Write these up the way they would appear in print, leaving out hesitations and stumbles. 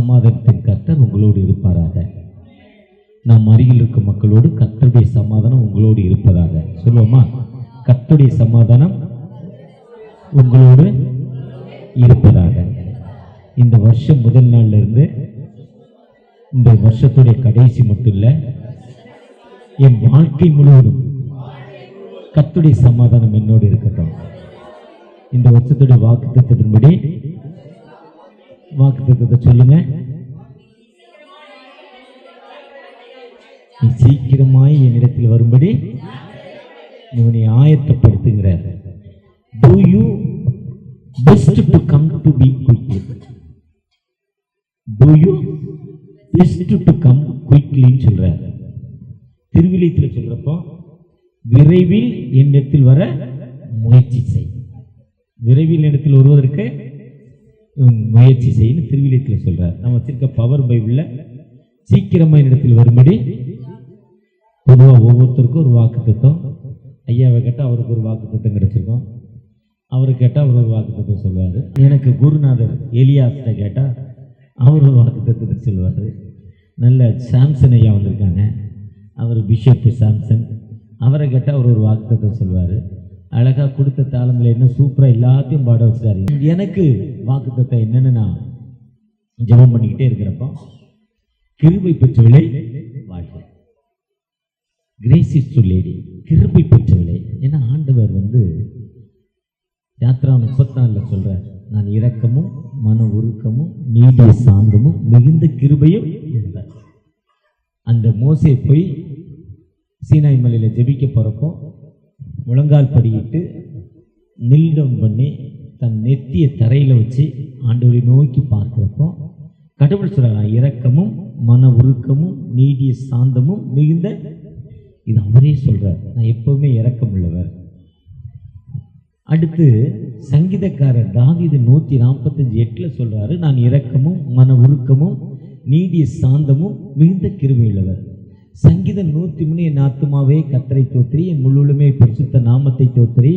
சமாதானத்தின் கர்த்தர் உங்களோடு இருப்பாராக. நம் அருகில் இருக்கும் மக்களோடு கர்த்தருடைய சமாதானம் உங்களோடு இருப்பதாக சொல்லுவோமா? கர்த்தருடைய சமாதானம் உங்களோடு இருப்பதாக. இந்த வருஷம் முதல் நாள்ல இருந்து இந்த வருஷத்துடைய கடைசி மட்டும் இல்ல, என் வாழ்க்கை முழுவதும் கர்த்தருடைய சமாதானம் என்னோடு இருக்கட்டும். இந்த வருஷத்துடைய வாக்குத்தத்தத்தின்படி வாக்குத்தத்தத்தை சொல்லுங்க. நீ சீக்கிரமாய் என்னிடத்தில் வரும்படி உன்னை ஆயத்தப்படுத்துகிறார். Do you best to come to be quickly? Do you best to come quickly சொல்றார். திருவிழியத்தில் சொல்றப்போ விரைவில் என்னிடத்தில் வர முயற்சி செய். விரைவில் என்னிடத்தில் வருவதற்கு முயற்சி செய்யு திருவிழியத்தில் சொல்றார். நம்ம வச்சிருக்க பவர் பைபிள்ல சீக்கிரமா என்னிடத்தில் வரும்படி பொதுவாக ஒவ்வொருத்தருக்கும் ஒரு வாக்குத்தத்தம். ஐயாவை கேட்டால் அவருக்கு ஒரு வாக்குத்தத்தம் கிடைச்சிருக்கும், அவருக்கு கேட்டால் அவர் ஒரு வாக்குத்தத்தம் சொல்லுவார். எனக்கு குருநாதர் எலியாஸ்ட கேட்டால் அவர் ஒரு வாக்குத்தத்தத்தை சொல்லுவார். நல்ல சாம்சன் ஐயா வந்திருக்காங்க, அவர் பிஷப் சாம்சன், அவரை கேட்டால் அவர் ஒரு வாக்குத்தத்தம் சொல்லுவார். அழகாக கொடுத்த தாளங்களை என்ன சூப்பராக எல்லாத்தையும் பாட வச்சுட்டாரு. எனக்கு வாக்குத்தத்தம் என்னன்னு நான் ஜெபம் பண்ணிக்கிட்டே இருக்கிறப்போ கிருபை பெற்றவளை வாழ்க்கை, கிரேஸ் இஸ் டு லேடி, கிருபை பெற்றவளே. ஏன்னா ஆண்டவர் யாத்ரா 34 சொல்றார், நான் இரக்கமும் மன உருக்கமும் நீடிய சாந்தமும் மிகுந்த கிருபையும் இருந்தார். அந்த மோசே போய் சீனாய் மலையில ஜெபிக்க போறப்போ முழங்கால் படியிட்டு நில் டவுன் பண்ணி தன் நெத்திய தரையில வச்சு ஆண்டவரை நோக்கி பார்க்கிறப்போ கடவுள் சொல்றார், இரக்கமும் மன உருக்கமும் நீடிய சாந்தமும் மிகுந்த. இது அவரே சொல்றார், நான் எப்பவுமே இரக்கம் உள்ளவர். அடுத்து சங்கீதக்காரர் தாவீது 145:8 சொல்றாரு, நான் இரக்கமும் மன உருக்கமும் நீடிய சாந்தமும் மிகுந்த கிருபை உள்ளவர். சங்கீதம் 103, என் ஆத்துமாவே கர்த்தரை தோத்திரி, என் முழுவதுமே பரிசுத்த நாமத்தை தோத்திரி,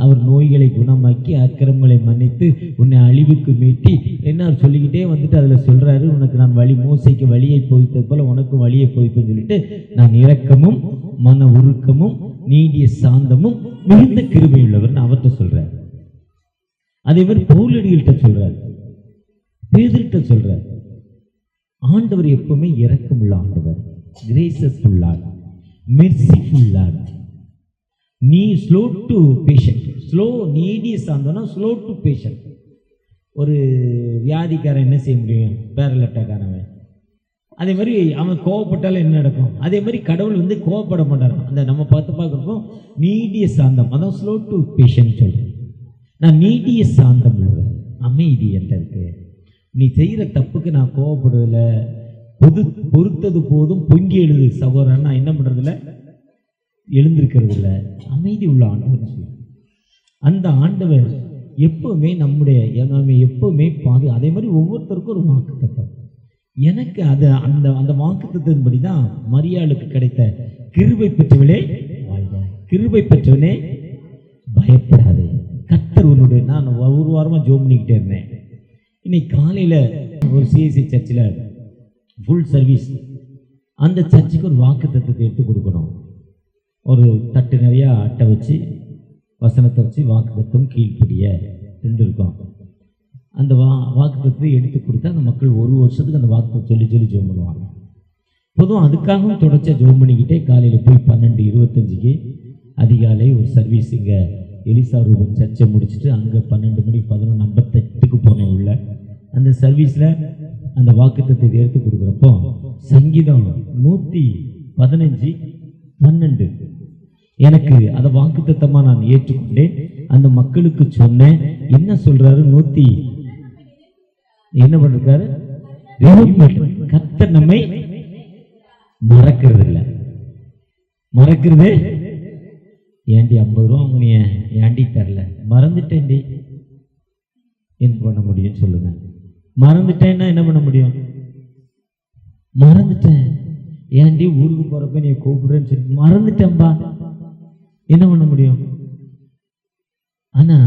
அவர் நோய்களை குணமாக்கி அக்கிரமங்களை மன்னித்து உன்னை அழிவுக்கு மீட்டி என்ன சொல்லிக்கிட்டே அதில் சொல்றாரு, உனக்கு நான் மோசைக்கு வழியை போதித்தது போல உனக்கும் வழியை போதிப்பேன்னு சொல்லிட்டு, நான் இரக்கமும் மன உருக்கமும் நீடிய சாந்தமும் மிகுந்த கிருபை உள்ளவர் அவர்கிட்ட சொல்றார். அதே மாதிரி பவுலடிகள்கிட்ட சொல்றார், பேதுருகிட்ட சொல்றார். ஆண்டவர் எப்பவுமே இரக்கமுள்ள ஆண்டவர், கிரேசஸ்ஃபுல் லார்ட், மெர்சிஃபுல் லார்ட். நீ ஸ்லோ டு பேஷண்ட், ஸ்லோ நீடிய சாந்தம்னா ஸ்லோ டு பேஷண்ட். ஒரு வியாதிக்காரன் என்ன செய்ய முடியும், பேரலட்டாக்காரவன். அதே மாதிரி அவன் கோவப்பட்டாலும் என்ன நடக்கும், அதே மாதிரி கடவுள் கோவப்பட மாட்டார். அந்த நம்ம பார்க்குறப்போ நீடிய சாந்தம், அதான் ஸ்லோ டு பேஷண்ட் சொல்றேன். நான் நீடிய சாந்தம் உள்ளவர், அமைதி என்கிட்ட இருக்கு. நீ செய்கிற தப்புக்கு நான் கோவப்படுவதில்லை, பொறுத்தது போதும் பொங்கி எழுது சகோதரன், நான் என்ன பண்றதில்ல, எழுந்திருக்கிறது இல்லை. அமைதி உள்ள ஆண்டவர் சொல்லுவார். அந்த ஆண்டவர் எப்பவுமே நம்முடைய எப்பவுமே அதே மாதிரி ஒவ்வொருத்தருக்கும் ஒரு வாக்குத்தத்தம். எனக்கு அது அந்த அந்த வாக்குத்தத்தின்படி தான் மரியாளுக்கு கிடைத்த கிருபை பெற்றவளே வாழ்க, கிருபை பெற்றவனே பயப்படாதே, கர்த்தர் உன்னுடைய. நான் ஒரு வாரமா ஜோம் பண்ணிக்கிட்டே இருந்தேன். இன்னைக்கு காலையில ஒரு சிஎஸ்சி சர்ச்சில் ஃபுல் சர்வீஸ். அந்த சர்ச்சுக்கு ஒரு வாக்குத்தத்தத்தை எடுத்து கொடுக்கணும். ஒரு தட்டு நிறையா அட்டை வச்சு வசனத்தை வச்சு வாக்குத்தத்தம் கீழ்ப்படிய 2 இருக்கும். அந்த வாக்குத்தத்தை எடுத்து கொடுத்தா அந்த மக்கள் ஒரு வருஷத்துக்கு அந்த வாக்குத்தத்தை சொல்லி சொல்லி ஜோம் பண்ணுவாங்க. பொதுவாக அதுக்காகவும் தொடர்ச்சியாக ஜோம் பண்ணிக்கிட்டே காலையில் போய் 12:25 அதிகாலை ஒரு சர்வீஸ் இங்கே எலிசா ரூபன் சர்ச்சை முடிச்சுட்டு அங்கே 12 மணி 11:58 போனேன் உள்ள. அந்த சர்வீஸில் அந்த வாக்குத்தத்தை எடுத்து கொடுக்குறப்போ சங்கீதம் 115:12 எனக்கு அதை வாக்குத்தத்தமாக நான் ஏற்றுக்கொண்டேன். அந்த மக்களுக்கு சொன்னேன். என்ன சொல்றாரு, என்ன பண்றாரு, கர்த்தர் நம்மை மறக்கிறது இல்லை. மறக்கிறது ஏண்டி 50 ரூபா வாங்கினிய ஏண்டி தரல, மறந்துட்டேன்டி, என்ன பண்ண முடியும் சொல்லுங்க. மறந்துட்டேன்னா என்ன பண்ண முடியும், மறந்துட்டேன் ஏண்டி ஊருக்கு போறப்ப நீ கூப்பிடுறேன்னு சொல்லி மறந்துட்டேன்பா, என்ன பண்ண முடியும். ஆனா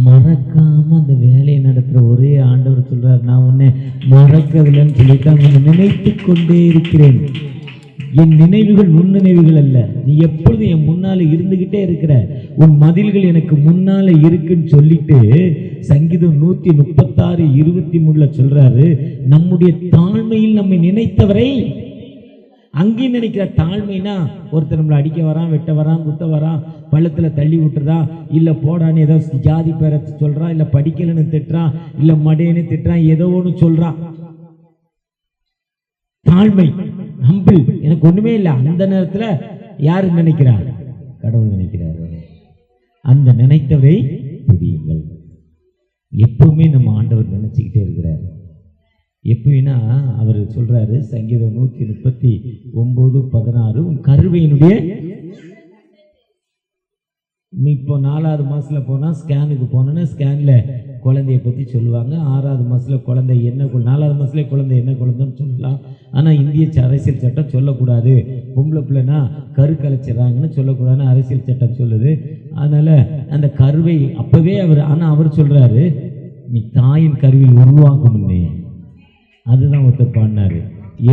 மறக்காம அந்த வேலையை நடத்துகிற ஒரே ஆண்டவர் சொல்றார், நான் உன்னை மறக்கவில்லைன்னு சொல்லிட்டு அவங்க நினைத்து கொண்டே இருக்கிறேன். என் நினைவுகள் உன் நினைவுகள் அல்ல, நீ எப்பொழுதும் என் முன்னால இருந்துகிட்டே இருக்கிற, உன் மதில்கள் எனக்கு முன்னால இருக்குன்னு சொல்லிட்டு சங்கீதம் 136:23 சொல்றாரு, நம்முடைய தாழ்மையில் நம்மை நினைத்தவரை அங்கேயும் நினைக்கிற. தாழ்மைனா ஒருத்தர் நம்மளை அடிக்க வரான், வெட்ட வரான், குத்த வரான், பள்ளத்தில் தள்ளி விட்டுறதா, இல்லை போடான்னு ஏதோ ஜாதி பேரை சொல்றான், இல்லை படிக்கலன்னு திட்டுறான், இல்லை மடையன்னு திட்டுறான், ஏதோ ஒன்று சொல்றான். தாழ்மை, ஹம்பிள், எனக்கு ஒண்ணுமே இல்லை. அந்த நேரத்தில் யாரு நினைக்கிறார்? கடவுள் நினைக்கிறாரு. அந்த நினைத்தவரை பிடியுங்கள். எப்பவுமே நம்ம ஆண்டவர் நினைச்சுக்கிட்டே இருக்கிறார். எப்படின்னா அவர் சொல்றாரு சங்கீதம் 139:16, உன் கருவையினுடைய, இப்போ 4வது மாசத்துல போனா ஸ்கேனுக்கு போனோன்னா ஸ்கேன்ல குழந்தைய பத்தி சொல்லுவாங்க. 6வது மாசத்துல குழந்தை என்ன, 4வது மாசத்துல குழந்தை என்ன குழந்தைன்னு சொல்லலாம். ஆனா இந்திய அரசியல் சட்டம் சொல்லக்கூடாது, பொம்பளை பிள்ளைனா கரு கலைச்சிடறாங்கன்னு சொல்லக்கூடாதுன்னு அரசியல் சட்டம் சொல்லுது. அதனால அந்த கருவை அப்பவே அவர் சொல்றாரு, நீ தாயின் கருவில் உருவாகும் முன்னே, அதுதான் ஒருத்தர் பாடினாரு,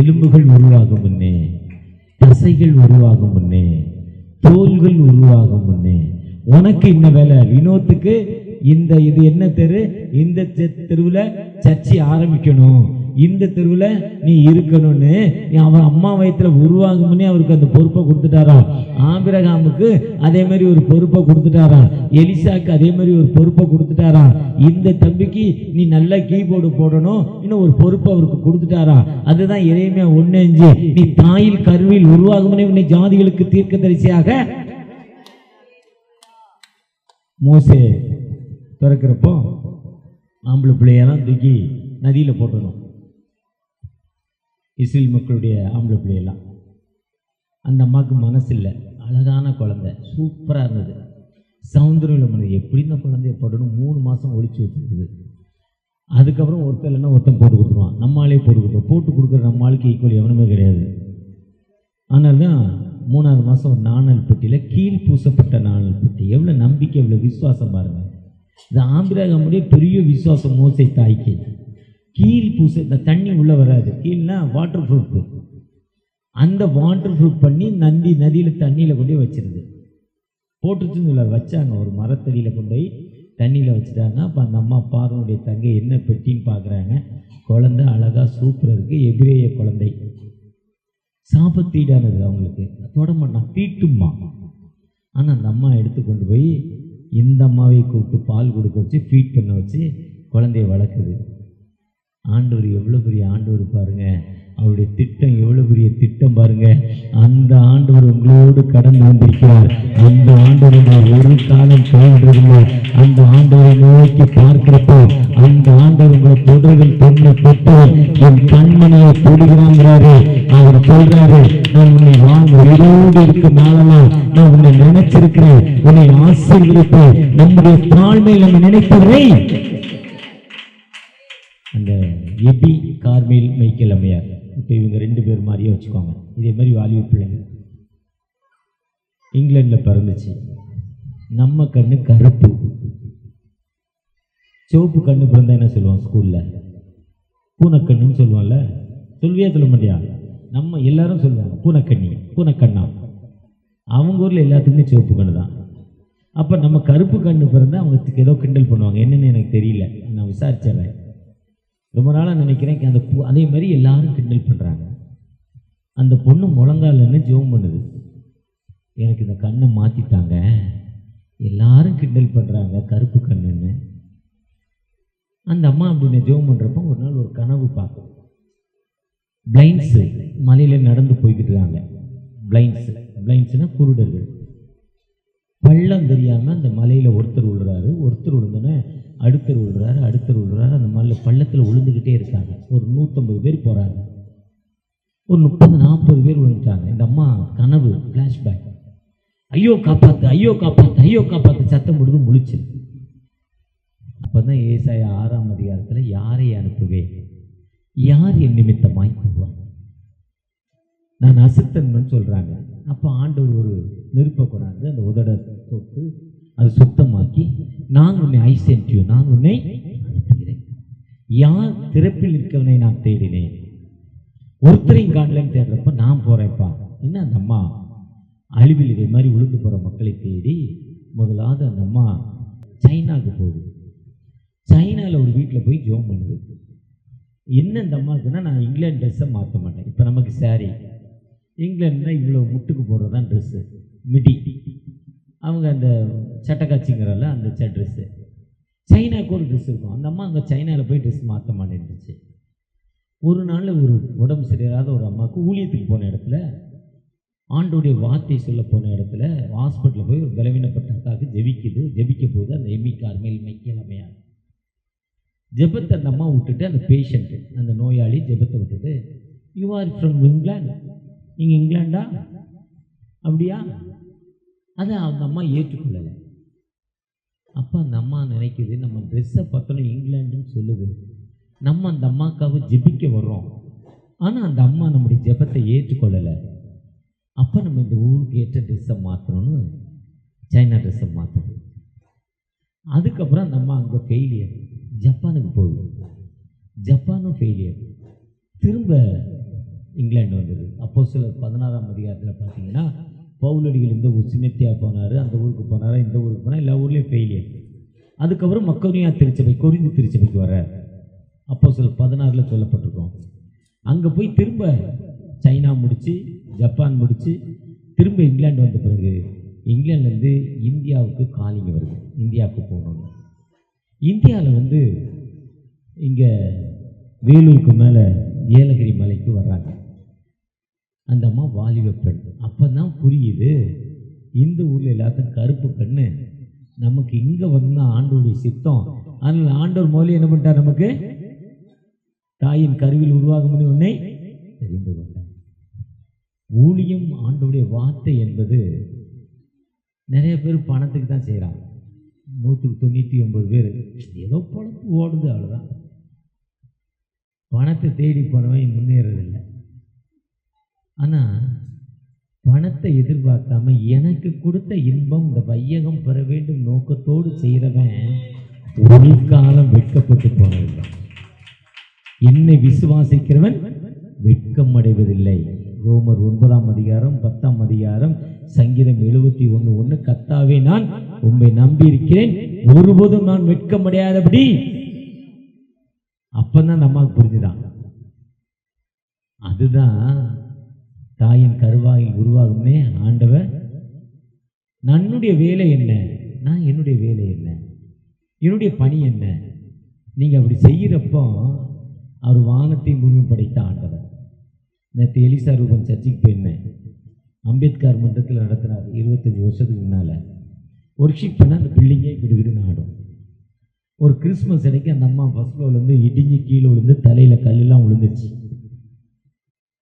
எலும்புகள் உருவாகும் முன்னே, தசைகள் உருவாகும் முன்னே, தோள்கள் உருவாகும் முன்னே, உனக்கு இன்ன வேலை. வினோத்துக்கு இந்த இது என்ன தெரு, இந்த தெருவில் சர்ச்சை ஆரம்பிக்கணும், இந்த தெருவில் நீ இருக்கணும்னு அவன் அம்மா வயத்துல உருவாகும் முன்னே அவருக்கு அந்த பொறுப்பை கொடுத்துட்டாராம். ஆபிரகாமுக்கு அதே மாதிரி ஒரு பொறுப்பை கொடுத்துட்டாராம். எலிசாக்கு அதே மாதிரி ஒரு பொறுப்பை கொடுத்துட்டாராம். இந்த தம்பிக்கு நீ நல்ல கீபோர்டு போடணும், இன்னும் ஒரு பொறுப்பை அவருக்கு கொடுத்துட்டாராம். அதுதான் எரேமியா 1:5, நீ தாயில் கருவில் உருவாகும் முன்னே உன்னை ஜாதிகளுக்கு தீர்க்கதரிசியாக. மோசே பிறக்கிறப்போ ஆம்பளை பிள்ளையெல்லாம் தூக்கி நதியில் போட்டுடணும், இஸ்ரேல் மக்களுடைய ஆம்பளை பிள்ளையெல்லாம். அந்த அம்மாவுக்கு மனசு இல்லை, அழகான குழந்தை, சூப்பராக இருந்தது, சௌந்தர்யம் இருந்தது. எப்படி இந்த குழந்தைய போடணும் 3 மாதம் ஒழிச்சு வச்சுருக்குது. அதுக்கப்புறம் ஒருத்தர் இல்லைன்னா ஒருத்தன் போட்டு கொடுத்துருவான், நம்மளாலே போட்டு கொடுத்துருவோம். போட்டு கொடுக்குற நம்ம ஆளுக்கு ஈக்குவல் எவனுமே கிடையாது. அதனால தான் 3வது மாதம் ஒரு நாணல் பெட்டியில் கீழ் பூசப்பட்ட நாணல் பெட்டி. எவ்வளோ நம்பிக்கை, எவ்வளோ விசுவாசம் பாருங்கள். இது ஆபிரகாமுடைய பெரிய விசுவாசம். மோசே தாய்க்கு கீழ் பூச, இந்த தண்ணி உள்ளே வராது, கீழ்னா வாட்டர் ப்ரூஃப், அந்த வாட்டர் ப்ரூஃப் பண்ணி நதியில் தண்ணியில் கொண்டு போய் வச்சிருது. போட்டுச்சுன்னு இல்லை, வச்சாங்க ஒரு மரத்தடியில் கொண்டு போய் தண்ணியில் வச்சுட்டாங்க. அப்போ அந்த அம்மா பார்வனுடைய தங்கை என்ன பெட்டின்னு பார்க்குறாங்க. குழந்தை அழகாக சூப்பராக இருக்குது, எபிரேய குழந்தை, சாபத்தீடானது, அவங்களுக்கு தொட மாட்டான், தீட்டுமா. ஆனால் அந்த அம்மா எடுத்து கொண்டு போய் இந்த அம்மாவை கூப்பிட்டு பால் கொடுக்க வச்சு ஃபீட் பண்ண வச்சு குழந்தைய வளர்க்குது. ஆண்டவர் எவ்வளோ பெரிய ஆண்டவர் பாருங்க, அவருடைய திட்டம் எவ்வளோ பெரிய திட்டம் பாருங்க. அந்த ஆண்டவர் உங்களோடு கடந்து வந்திருக்கிறார். அந்த ஆண்டவரை ஒரு காலம் கைவிடுறதில்லை. அந்த ஆண்டவரை நோக்கி பார்க்கிறப்போ அந்த ஆண்டவர் உங்களை தொடர்கள் தொன்மை பெற்றவர், என் கண்மணியை தொடுகிறாங்கிறாரு. அவர் சொல்றாரு, நான் உன்னை உயிரோடு இருக்கும் நாளெல்லாம் நான் உன்னை நினைச்சிருக்கிறேன், உன்னை ஆசீர்வதிப்பேன். நம்முடைய தாழ்மையில் நம்ம நினைப்பவரை அந்த எபி கார்மேல் மைக்கேல் அம்மையார், இப்போ இவங்க 2 பேர் மாதிரியே வச்சுக்கோங்க. இதே மாதிரி வாலிப பிள்ளைங்க இங்கிலாண்டில் பிறந்துச்சு. நம்ம கண்ணு கருப்பு, சிவப்பு கண்ணு பிறந்தா என்ன சொல்லுவோம் ஸ்கூலில்? பூனைக்கண்ணுன்னு சொல்லுவோம்ல. சொல்வியா சொல்ல மாட்டியா? நம்ம எல்லாரும் சொல்லுவாங்க பூனைக்கண்ணி, பூனைக்கண்ணா. அவங்க ஊரில் எல்லாத்துக்குமே சிவப்பு கண்ணு தான். அப்போ நம்ம கருப்பு கண்ணு பிறந்தா அவங்க ஏதோ கிண்டல் பண்ணுவாங்க, என்னன்னு எனக்கு தெரியல, நான் விசாரிச்சிடுறேன். ரொம்ப நாளாக நினைக்கிறேன் அந்த அதே மாதிரி எல்லாரும் கிண்டல் பண்ணுறாங்க. அந்த பொண்ணு முழங்காலன்னு ஜெபம் பண்ணுது, எனக்கு இந்த கண்ணை மாற்றிட்டாங்க, எல்லாரும் கிண்டல் பண்ணுறாங்க கருப்பு கண்ணுன்னு. அந்த அம்மா அப்படின்னு ஜெபம் பண்ணுறப்போ ஒரு நாள் ஒரு கனவு பார்க்கும். பிளைண்ட்ஸு மலையில் நடந்து போய்கிட்டு இருக்காங்க. பிளைண்ட்ஸ்னால் குருடர்கள். பள்ளம் தெரியாமல் அந்த மலையில் ஒருத்தர் விழுறாரு, ஒருத்தர் விழுந்தோன்னே அடுத்தர் விழுறாரு. அந்த மலையில் பள்ளத்தில் விழுந்துக்கிட்டே இருக்காங்க. ஒரு 150 பேர் போகிறாங்க, ஒரு 30-40 பேர் விழுந்துட்டாங்க. இந்த அம்மா கனவு ஃப்ளாஷ்பேக், ஐயோ காப்பாற்று, ஐயோ காப்பாற்று, ஐயோ காப்பாற்று சத்தம் போடுது. முழிச்சு அப்போ தான் ஏசாயா 6ஆம் அதிகாரத்தில் யாரை அனுப்புவேன், யார் என் நிமித்தமாய் போவான், நான் அசுத்தன்னு சொல்கிறாங்க. அப்போ ஆண்டவர் ஒரு நெருப்பை கொண்டாந்து அந்த உதட தொட்டு அது சுத்தமாக்கி நான் உன்னை ஐ சென்ட் யூ, நான் உன்னை அனுப்புகிறேன். யார் திறப்பில் இருக்கவனை நான் தேடினேன், ஒருத்தரையும் காணலன்னு தேடுறப்ப நான் போகிறேன்ப்பா. என்ன அந்த அம்மா அழிவில் இதை மாதிரி விழுந்து போகிற மக்களை தேடி முதலாவது அந்த அம்மா சைனாவுக்கு போகுது. சைனாவில் ஒரு வீட்டில் போய் ஜோம் பண்ணுது. என்ன இந்த அம்மாவுக்குன்னா, நான் இங்கிலாந்து ட்ரெஸ்ஸை மாற்ற மாட்டேன். இப்போ நமக்கு சாரி, இங்கிலாந்துனா இவ்வளோ முட்டுக்கு போடுறது தான் ட்ரெஸ்ஸு, மிடி. அவங்க அந்த சட்டக்காட்சிங்கிறல அந்த ட்ரெஸ்ஸு. சைனாவுக்கு ஒரு ட்ரெஸ் இருக்கும். அந்த அம்மா அங்கே சைனாவில் போய் ட்ரெஸ் மாற்ற மாட்டேன்ருச்சு. ஒரு நாளில் ஒரு உடம்பு சரியில்லாத ஒரு அம்மாவுக்கு ஊழியத்துக்கு போன இடத்துல, ஆண்டோடைய வார்த்தை சொல்ல போன இடத்துல ஹாஸ்பிட்டலில் போய் ஒரு பலவீனப்பட்ட அக்காவுக்கு ஜெபிக்க போது அந்த எம்மி கார்மேல் மைக்கேல் அம்மையார் ஜெபத்தை அந்த அம்மா விட்டுட்டு, அந்த பேஷண்ட்டு அந்த நோயாளி ஜெபத்தை விட்டுட்டு, யூ ஆர் ஃப்ரம் இங்கிலாந்து, நீங்கள் இங்கிலாண்டா, அப்படியா? அதை அந்த அம்மா ஏற்றுக்கொள்ளலை. அப்போ அந்த அம்மா நினைக்குது, நம்ம ட்ரெஸ்ஸை பார்த்தோன்னா இங்கிலாண்டுன்னு சொல்லுது, நம்ம அந்த அம்மாக்காக ஜெபிக்க வர்றோம், ஆனால் அந்த அம்மா நம்முடைய ஜெபத்தை ஏற்றுக்கொள்ளலை. அப்போ நம்ம இந்த ஊருக்கு ஏற்ற ட்ரெஸ்ஸை மாற்றணும்னு சைனா ட்ரெஸ்ஸை மாற்றுது. அதுக்கப்புறம் அந்த அம்மா அங்கே ஃபெயிலியர், ஜப்பானுக்கு போகுது. ஜப்பானும் ஃபெயிலியர், திரும்ப இங்கிலாந்து வந்தது. அப்போஸ்தலர் 16ஆம் அதிகாரத்தில் பார்த்தீங்கன்னா, பவுலடிகள் இந்த ஊர் சிமெத்தியா போனார், அந்த ஊருக்கு போனார், இந்த ஊருக்கு போனார், எல்லா ஊர்லேயும் ஃபெயிலியர். அதுக்கப்புறம் மக்கோனியா திருச்சபை, கொரிந்து திருச்சபைக்கு வர அப்போஸ்தலர் 16 சொல்லப்பட்டிருக்கோம். அங்கே போய் திரும்ப சைனா முடித்து ஜப்பான் முடித்து திரும்ப இங்கிலாந்து வந்த பிறகு இங்கிலாந்துலேருந்து இந்தியாவுக்கு காலிங்க வருது, இந்தியாவுக்கு போகணுன்னு. இந்தியாவில் இங்கே வேலூருக்கு மேலே ஏலகிரி மலைக்கு வர்றாங்க. அந்த அம்மா வாலிப பெண். அப்போ தான் புரியுது, இந்த ஊரில் எல்லாத்தையும் கருப்பு கண்ணு, நமக்கு இங்கே வந்தால் ஆண்டோடைய சித்தம். அதனால் ஆண்டவர் மொழி என்ன பண்ணிட்டார், நமக்கு தாயின் கருவில் உருவாகும் உன்னை தெரிந்து கொண்டார். ஊழியம் ஆண்டோடைய வார்த்தை என்பது நிறைய பேர் பணத்துக்கு தான் செய்கிறாங்க. 199 பேர் ஏதோ பொழப்பு ஓடுது, அவ்வளோதான். பணத்தை தேடி போனவன் முன்னேறதில்லை. ஆனால் பணத்தை எதிர்பார்க்காம எனக்கு கொடுத்த இன்பம் இந்த வையகம் பெற வேண்டும் நோக்கத்தோடு செய்கிறவன் ஒரு காலம் வெட்கப்பட்டு போனதில்லை. என்னை விசுவாசிக்கிறவன் வெட்கம் அடைவதில்லை. ரோமர் 9ஆம் அதிகாரம் 10ஆம் அதிகாரம் சங்கீதம் 71:1, கர்த்தாவே நான் உம்மை நம்பியிருக்கிறேன், ஒருபோதும் நான் வெட்கம் அடையாதபடி. அப்பதான் நம்மாக்கு புரிஞ்சுதான், அதுதான் தாயின் கருவாயில் உருவாகும்னே ஆண்டவர். என்னுடைய வேலை என்ன, நான் என்னுடைய வேலை என்ன, என்னுடைய பணி என்ன. நீங்க அப்படி செய்யறப்போ அவர் வானத்தை பூமி படைத்த ஆண்டவர். நேற்று எலிசா ரூபன் சர்ச்சுக்கு போயிருந்தேன். அம்பேத்கர் மன்றத்தில் நடத்தினார் 25 வருஷத்துக்கு முன்னால். ஒர்க்ஷிப் பண்ண அந்த பில்டிங்கே கிடுகிடுன்னு ஆடும். ஒரு கிறிஸ்மஸ் அன்னைக்கு அந்த அம்மா ஃபர்ஸ்ட் ஃப்ளோர்லேருந்து இடிஞ்சு கீழே விழுந்து தலையில் கல்லெல்லாம் விழுந்துருச்சு.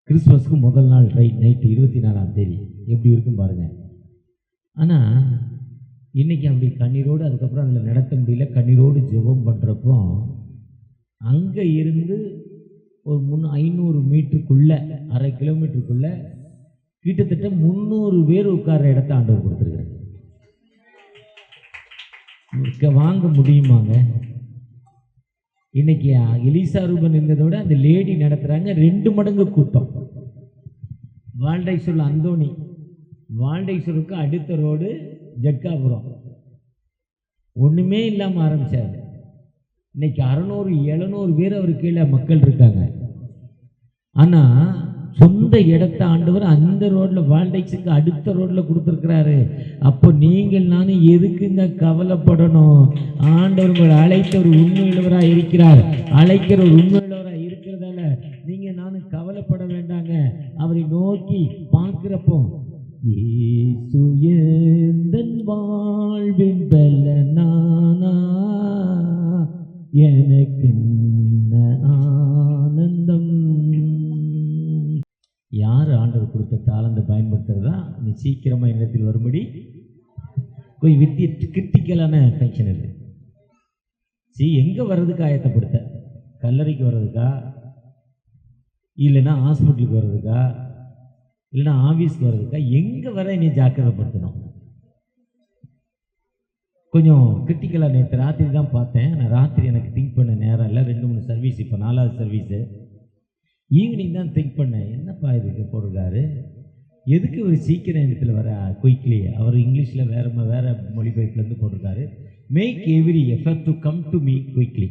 கிறிஸ்மஸ்க்கு முதல் நாள் நைட்டு 24ஆம் தேதி எப்படி இருக்கும் பாருங்கள். ஆனால் இன்றைக்கி அப்படி கண்ணீரோடு, அதுக்கப்புறம் அதில் நடத்த முடியல, கண்ணீரோடு ஜெபம் பண்ணுறப்போ அங்கே இருந்து ஒரு 500 மீட்டருக்குள்ளே, 1/2 கிலோமீட்டருக்குள்ளே கிட்டத்தட்ட 300 பேர் உட்கார்ற இடத்த ஆண்டவர் கொடுத்துருக்குறாரு. வாங்க முடியுமாங்க? இன்னைக்கு எலிசா ரூபன் இருந்ததோட அந்த லேடி நடத்துகிறாங்க 2 மடங்கு கூட்டம். வால்டைசூர் அந்தோணி, வால்டைசூருக்கு அடுத்த ரோடு ஜட்காபுரம், ஒன்றுமே இல்லாமல் ஆரம்பித்தார். இன்னைக்கு 600-700 பேர் அவர் கீழே மக்கள் இருக்காங்க. ஆனால் சொந்த இடத்த ஆண்டவர் அந்த ரோட்டில் வால்டைஸுக்கு அடுத்த ரோட்டில் கொடுத்துருக்கிறாரு. அப்போ நீங்கள் நானும் எதுக்குங்க கவலைப்படணும்? ஆண்டவர் உங்களை அழைத்த ஒரு உண்மையுள்ளவராக இருக்கிறார். அழைக்கிற ஒரு உண்மையுள்ளவராக இருக்கிறதால நீங்கள் நானும் கவலைப்பட வேண்டாங்க. அவரை நோக்கி பார்க்குறப்போ இயேசு எந்தன் வாழ்வின் பலனானா, எனக்கு ஆனந்தம். யார் ஆண்டவர் கொடுத்த தாளந்தை பயன்படுத்துறதா நீ சீக்கிரமாக இடத்தில் வரும்படி கொஞ்சம் வித்திய கிரிட்டிக்கலான ஃபங்க்ஷன் இது. எங்கே வர்றதுக்கு ஆயத்தப்படுத்த? கல்லறைக்கு வர்றதுக்கா, இல்லைன்னா ஹாஸ்பிட்டலுக்கு வர்றதுக்கா, இல்லைன்னா ஆஃபீஸ்க்கு வர்றதுக்கா? எங்கே வர நீ ஜாக்கிரதைப்படுத்தணும். கொஞ்சம் கிரிட்டிக்கலாக நேற்று ராத்திரி தான் பார்த்தேன். நான் ராத்திரி எனக்கு திங்க் பண்ண நேரம் இல்லை. 2-3 சர்வீஸ், இப்போ 4வது சர்வீஸு. ஈவினிங் தான் திங்க் பண்ணேன், என்னப்பா இதுக்கு போடுறாரு, எதுக்கு ஒரு சீக்கிரம் இடத்துல வர குயிக்லி. அவர் இங்கிலீஷில் வேறு மொழிபெயர்ப்புலேருந்து போட்டிருக்காரு, make every effort to come to me quickly.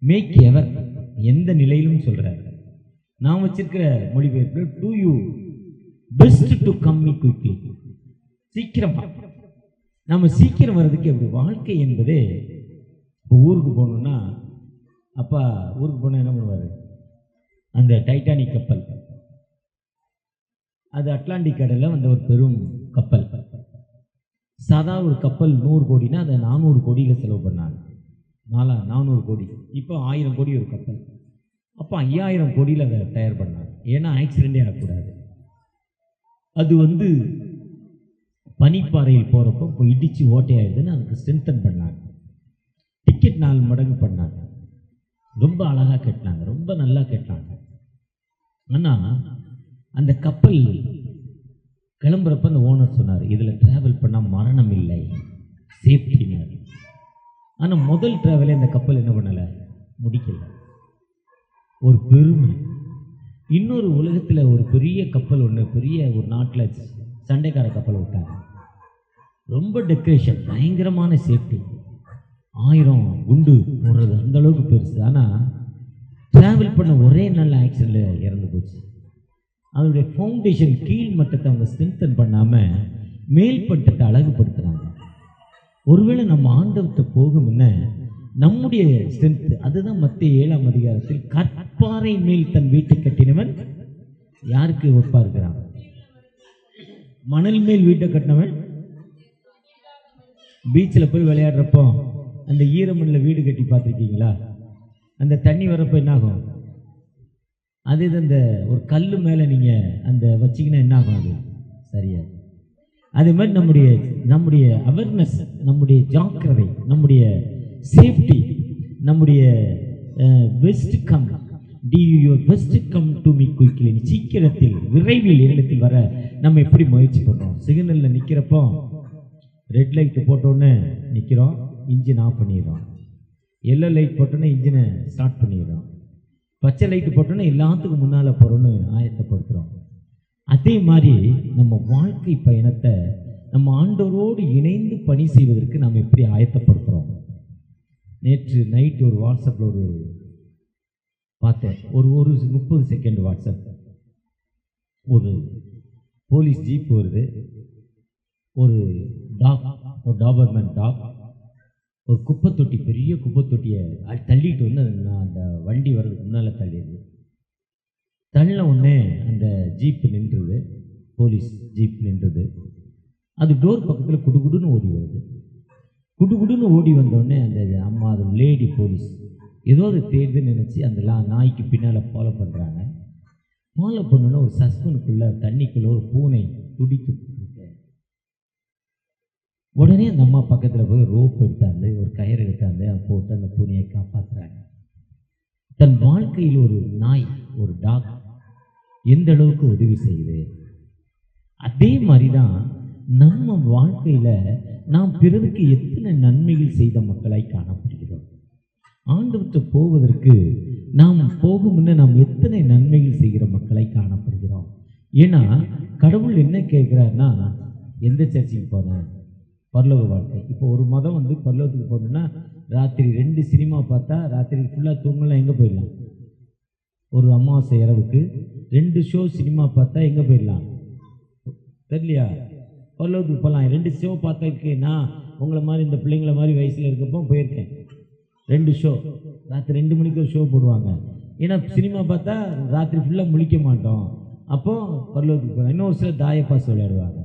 Make ever, எந்த நிலையிலும் சொல்கிறார். நான் வச்சிருக்கிற மொழிபெயர்ப்பு to you best to come me quickly. சீக்கிரமா நம்ம சீக்கிரம் வர்றதுக்கு எப்படி வாழ்க்கை என்பதே. இப்போ ஊருக்கு போகணுன்னா, அப்பா ஊருக்கு போனால் என்ன பண்ணுவார், அந்த டைட்டானிக் கப்பல், அது அட்லாண்டிக் கடலில் வந்த ஒரு பெரும் கப்பல். சாதா ஒரு கப்பல் 100 கோடினா அதை 400 கோடியில் செலவு பண்ணாங்க. 400 கோடி. இப்போ 1000 கோடி ஒரு கப்பல். அப்போ 5000 கோடியில் அதை தயார் பண்ணாங்க. ஏன்னா ஆக்சிடென்டே ஆகக்கூடாது. அது பனிப்பாறையில் போகிறப்போ இப்போ இடித்து ஓட்டையாயிடுதுன்னு அதுக்கு ஸ்ட்ரென்தன் பண்ணாங்க. டிக்கெட் 4 மடங்கு பண்ணாங்க. ரொம்ப அழகாக கட்டினாங்க, ரொம்ப நல்லா கட்டினாங்க. ஆனால் அந்த கப்பல் கிளம்புறப்ப அந்த ஓனர் சொன்னார், இதில் ட்ராவல் பண்ணால் மரணம் இல்லை, சேஃப்டினார். ஆனால் முதல் ட்ராவலே அந்த கப்பல் என்ன பண்ணலை, முடிக்கலை. ஒரு பெருமை. இன்னொரு உலகத்தில் ஒரு பெரிய கப்பல் ஒன்று, பெரிய ஒரு நாட்டில் சண்டைக்கார கப்பல் விட்டாங்க. ரொம்ப டெக்கரேஷன், பயங்கரமான சேஃப்டி, 1000 குண்டு போடுறது, அந்த அளவுக்கு பெருசு. ஆனால் ட்ராவல் பண்ண ஒரே நல்ல ஆக்சிடென்ட்டில் இறந்து போச்சு. அதனுடைய ஃபவுண்டேஷன் கீழ் மட்டத்தை அவங்க ஸ்ட்ரென்தன் பண்ணாமல் மேல் பட்டத்தை அழகுபடுத்துகிறாங்க. ஒருவேளை நம்ம ஆண்டவத்தை போகும்ன நம்முடைய ஸ்ட்ரென்த் அதுதான். மத்திய 7ஆம் அதிகாரத்தில் கற்பாறை மேல் தன் வீட்டை கட்டினவன் யாருக்கு ஒப்பா இருக்கிறான்? மணல் மேல் வீட்டை கட்டினவன். பீச்சில் போய் விளையாடுறப்போ அந்த ஈரமண்ணில் வீடு கட்டி பார்த்துருக்கீங்களா? அந்த தண்ணி வரப்போ என்னாகும், அது அந்த ஒரு கல் மேலே நீங்கள் அந்த வச்சிங்கன்னா என்ன ஆகும், அது சரியா. அதே மாதிரி நம்முடைய அவேர்னஸ், நம்முடைய ஜாக்கிரதை, நம்முடைய சேஃப்டி, நம்முடைய best come your best come to me quickly. சீக்கிரத்தில், விரைவில் என்னிடத்தில் வர நம்ம எப்படி முயற்சி பண்ணுறோம்? சிக்னலில் நிற்கிறப்போ ரெட் லைட்டு போட்டோன்னே நிற்கிறோம், இன்ஜின் ஆஃப் பண்ணிடுறோம். எல்லோ லைட் போட்டோன்னே இன்ஜினை ஸ்டார்ட் பண்ணிடுறோம். பச்சை லைட்டு போட்டோன்னே எல்லாத்துக்கும் முன்னால் போகிறோன்னு ஆயத்தப்படுத்துகிறோம். அதே மாதிரி நம்ம வாழ்க்கை பயணத்தை நம்ம ஆண்டவரோடு இணைந்து பணி செய்வதற்கு நாம் எப்படி ஆயத்தப்படுத்துகிறோம்? நேற்று நைட் ஒரு வாட்ஸ்அப்பில் ஒரு பார்த்தேன், ஒரு 30 செகண்ட் வாட்ஸ்அப். ஒரு போலீஸ் ஜீப் வருது, ஒரு டாபர்மேன் டாக் ஒரு குப்பை தொட்டி, பெரிய குப்பை தொட்டியை தள்ளிட்டு வந்து அந்த வண்டி வர்றதுக்கு முன்னால் தள்ளிடுது. தள்ள உடனே அந்த ஜீப்பு நின்றுது, போலீஸ் ஜீப் நின்றுது. அது டோர் பக்கத்தில் குடுகுடுன்னு ஓடி வருது. குடுகுடுன்னு ஓடி வந்தோடனே அந்த அம்மா, அது லேடி போலீஸ், ஏதோ அது தேடுதுன்னு நினச்சி அந்த நாய்க்கு பின்னால் ஃபாலோ பண்ணுறாங்க. ஃபாலோ பண்ணோன்னா ஒரு சஸ்பென்னுக்குள்ளே தண்ணிக்குள்ளே ஒரு பூனை துடித்து. உடனே அந்த அம்மா பக்கத்தில் போய் ரோப் எடுத்தாந்து, ஒரு கயிறு எடுத்தாந்து, அதை போட்டு அந்த பூனையை காப்பாற்றுறாங்க. தன் வாழ்க்கையில் ஒரு நாய், ஒரு டாக் எந்த அளவுக்கு உதவி செய்யுது, அதே மாதிரி தான் நம்ம வாழ்க்கையில் நாம் பிறருக்கு எத்தனை நன்மைகள் செய்த மக்களாய் காணப்படுகிறோம். ஆண்டவற்றை போவதற்கு நாம் போகும் முன்னே நாம் எத்தனை நன்மைகள் செய்கிற மக்களாய் காணப்படுகிறோம். ஏன்னா கடவுள் என்ன கேட்குறாருன்னா, எந்த சர்ச்சுக்கு போனேன், பரலோக வாழ்க்கை. இப்போ ஒரு மதம் பரலோகத்துக்கு போகணுன்னா ராத்திரி 2 சினிமா பார்த்தா ராத்திரி ஃபுல்லாக தூங்கலாம், எங்கே போயிடலாம்? ஒரு அமாவாசை இரவுக்கு 2 ஷோ சினிமா பார்த்தா எங்கே போயிடலாம்? தெரியலையா? பரலோகத்துக்கு போகலாம். 2 ஷோ பார்த்துருக்கேன். நான் உங்களை மாதிரி இந்த பிள்ளைங்கள மாதிரி வயசில் இருக்கப்போ போயிருக்கேன். 2 ஷோ, ராத்திரி 2 மணிக்கு ஒரு ஷோ போடுவாங்க. ஏன்னா சினிமா பார்த்தா ராத்திரி ஃபுல்லாக முழிக்க மாட்டோம், அப்போது பரலோகத்துக்கு போகலாம். இன்னொரு சில தாயப்பாஸ் விளையாடுவாங்க.